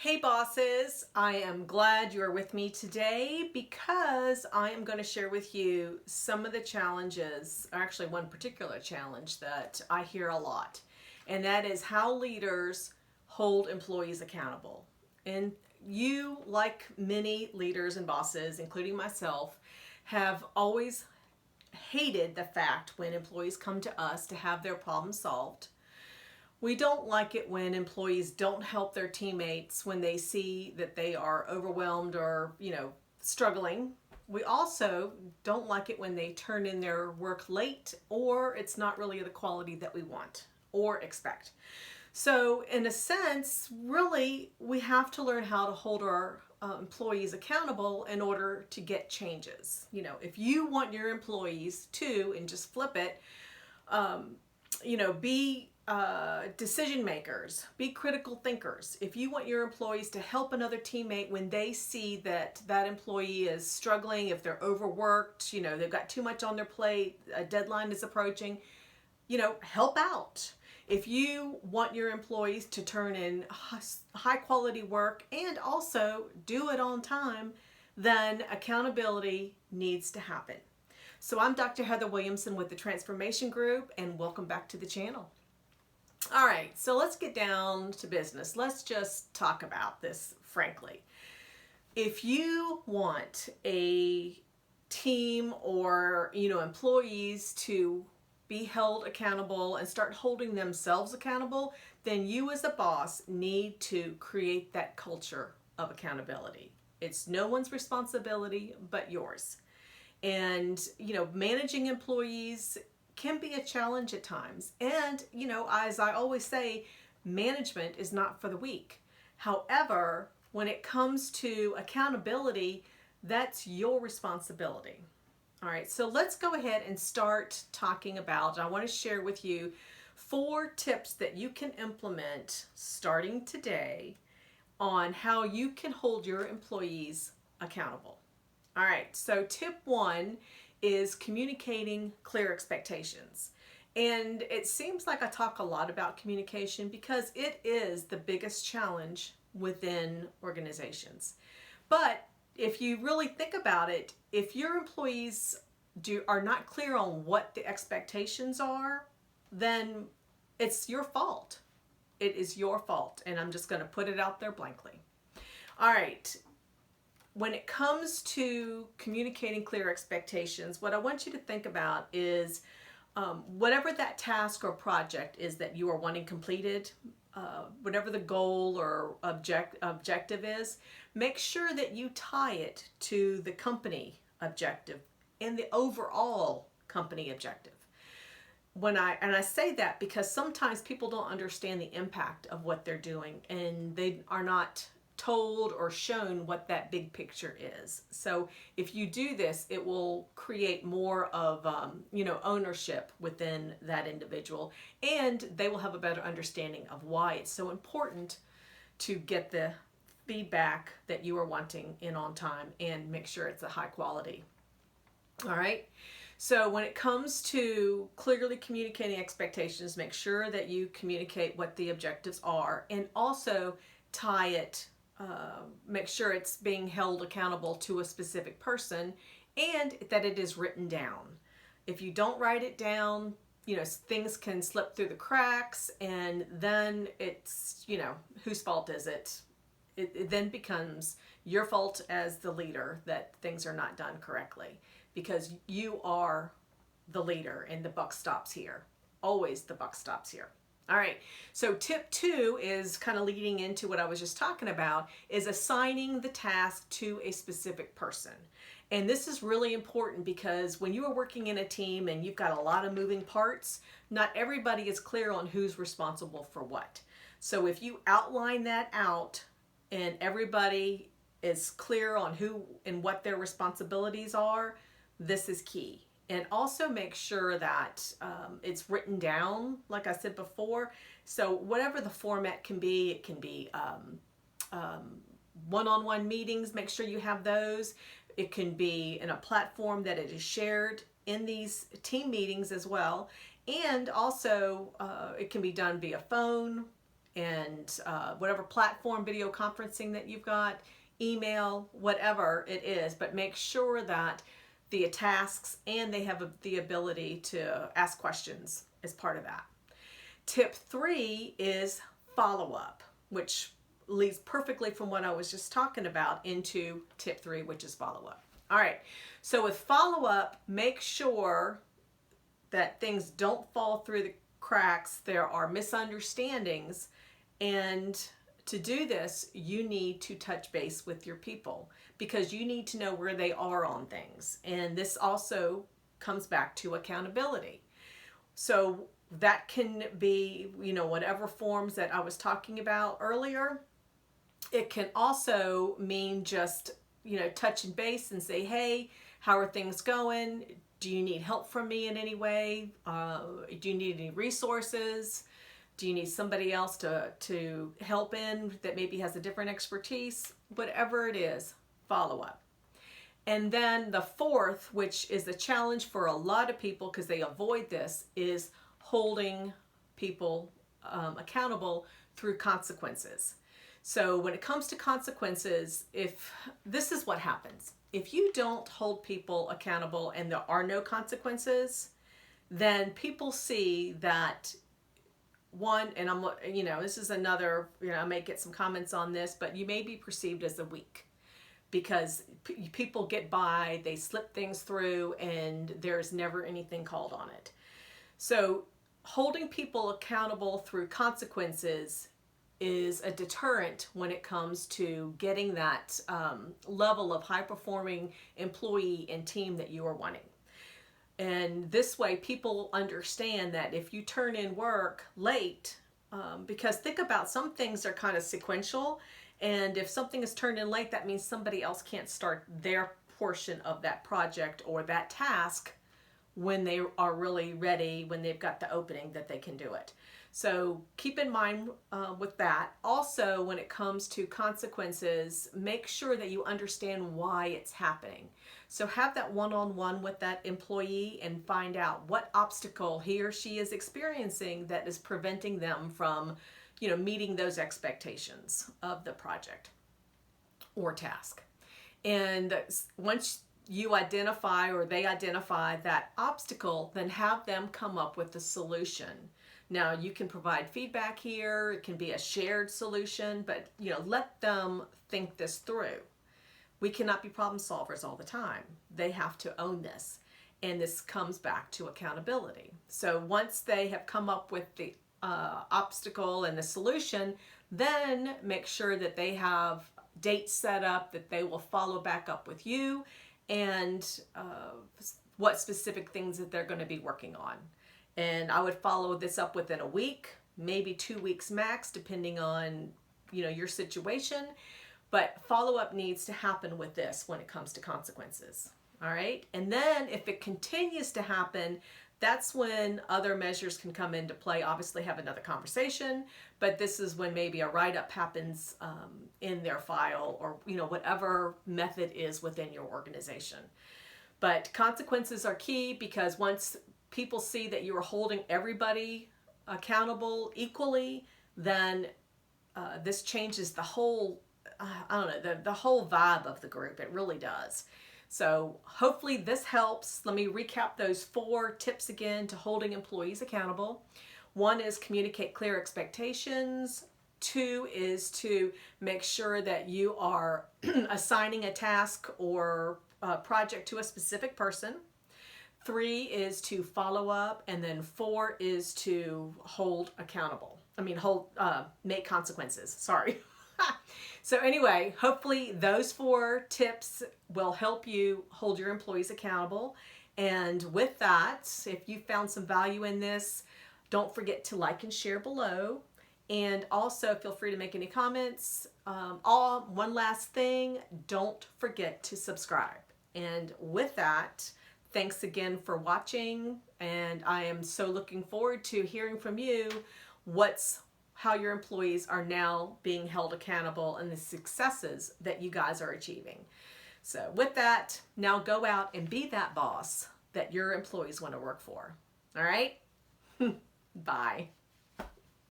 Hey bosses, I am glad you are with me today because I am going to share with you some of the challenges, or actually one particular challenge that I hear a lot, and that is how leaders hold employees accountable. And you, like many leaders and bosses, including myself, have always hated the fact when employees come to us to have their problems solved. We don't like it when employees don't help their teammates when they see that they are overwhelmed or, struggling. We also don't like it when they turn in their work late or it's not really the quality that we want or expect. So, in a sense, really, we have to learn how to hold our employees accountable in order to get changes. If you want your employees to, and just flip it, be decision makers, be critical thinkers. If you want your employees to help another teammate when they see that that employee is struggling, if they're overworked, they've got too much on their plate, a deadline is approaching, help out. If you want your employees to turn in high quality work and also do it on time, then accountability needs to happen. So I'm Dr. Heather Williamson with the Transformation Group, and welcome back to the channel. All right, so let's get down to business. Let's just talk about this frankly. If you want a team or, employees to be held accountable and start holding themselves accountable, then you as a boss need to create that culture of accountability. It's no one's responsibility but yours. And, managing employees can be a challenge at times. And, as I always say, management is not for the weak. However, when it comes to accountability, that's your responsibility. All right, so let's go ahead and start talking about, I want to share with you 4 tips that you can implement starting today on how you can hold your employees accountable. All right, so tip 1 is communicating clear expectations. And it seems like I talk a lot about communication because it is the biggest challenge within organizations. But if you really think about it, if your employees are not clear on what the expectations are, then it's your fault. It is your fault, and I'm just going to put it out there blankly. All right. When it comes to communicating clear expectations, what I want you to think about is whatever that task or project is that you are wanting completed, whatever the goal or objective is, make sure that you tie it to the company objective and the overall company objective. I say that because sometimes people don't understand the impact of what they're doing, and they are not told or shown what that big picture is. So if you do this, it will create more of ownership within that individual, and they will have a better understanding of why it's so important to get the feedback that you are wanting in on time and make sure it's a high quality. All right. So when it comes to clearly communicating expectations, make sure that you communicate what the objectives are, and also tie it, make sure it's being held accountable to a specific person and that it is written down. If you don't write it down, things can slip through the cracks, and then it's, whose fault is it? It then becomes your fault as the leader that things are not done correctly, because you are the leader and the buck stops here. Always the buck stops here. All right, so tip 2 is kind of leading into what I was just talking about, is assigning the task to a specific person. And this is really important because when you are working in a team and you've got a lot of moving parts, not everybody is clear on who's responsible for what. So if you outline that out and everybody is clear on who and what their responsibilities are, this is key. And also make sure that it's written down, like I said before. So whatever the format can be, it can be one-on-one meetings. Make sure you have those. It can be in a platform that it is shared in these team meetings as well. And also it can be done via phone, and whatever platform, video conferencing that you've got, email, whatever it is, but make sure that the tasks and they have the ability to ask questions as part of that. Tip 3 is follow-up, which leads perfectly from what I was just talking about into tip 3, which is follow-up. All right, so with follow-up, make sure that things don't fall through the cracks. There are misunderstandings, and to do this, you need to touch base with your people because you need to know where they are on things. And this also comes back to accountability. So that can be, whatever forms that I was talking about earlier. It can also mean just, touching base and say, hey, how are things going? Do you need help from me in any way? Do you need any resources? Do you need somebody else to help in that maybe has a different expertise? Whatever it is, follow up. And then the 4th, which is a challenge for a lot of people because they avoid this, is holding people accountable through consequences. So when it comes to consequences, if this is what happens, if you don't hold people accountable and there are no consequences, then people see that one, and this is another, I may get some comments on this, but you may be perceived as a weak because people get by, they slip things through, and there's never anything called on it. So holding people accountable through consequences is a deterrent when it comes to getting that level of high-performing employee and team that you are wanting. And this way people understand that if you turn in work late, because think about some things are kind of sequential, and if something is turned in late, that means somebody else can't start their portion of that project or that task when they are really ready, when they've got the opening that they can do it. So keep in mind with that. Also, when it comes to consequences, make sure that you understand why it's happening. So have that one-on-one with that employee and find out what obstacle he or she is experiencing that is preventing them from, meeting those expectations of the project or task. And once you identify or they identify that obstacle, then have them come up with a solution. Now, you can provide feedback here. It can be a shared solution, but let them think this through. We cannot be problem solvers all the time. They have to own this, and this comes back to accountability. So once they have come up with the obstacle and the solution, then make sure that they have dates set up that they will follow back up with you and what specific things that they're going to be working on. And I would follow this up within a week, maybe 2 weeks max, depending on, your situation. But follow-up needs to happen with this when it comes to consequences. All right. And then if it continues to happen, that's when other measures can come into play. Obviously have another conversation, but this is when maybe a write-up happens in their file or, whatever method is within your organization. But consequences are key because once people see that you are holding everybody accountable equally, then this changes the whole, the whole vibe of the group. It really does. So hopefully this helps. Let me recap those 4 tips again to holding employees accountable. 1 is communicate clear expectations. 2 is to make sure that you are assigning a task or a project to a specific person. 3 is to follow up, and then 4 is to hold accountable. Make consequences. Sorry. So anyway, hopefully those 4 tips will help you hold your employees accountable. And with that, if you found some value in this, don't forget to like and share below. And also feel free to make any comments. One last thing, don't forget to subscribe. And with that, thanks again for watching, and I am so looking forward to hearing from you how your employees are now being held accountable and the successes that you guys are achieving. So with that, now go out and be that boss that your employees want to work for. All right? Bye.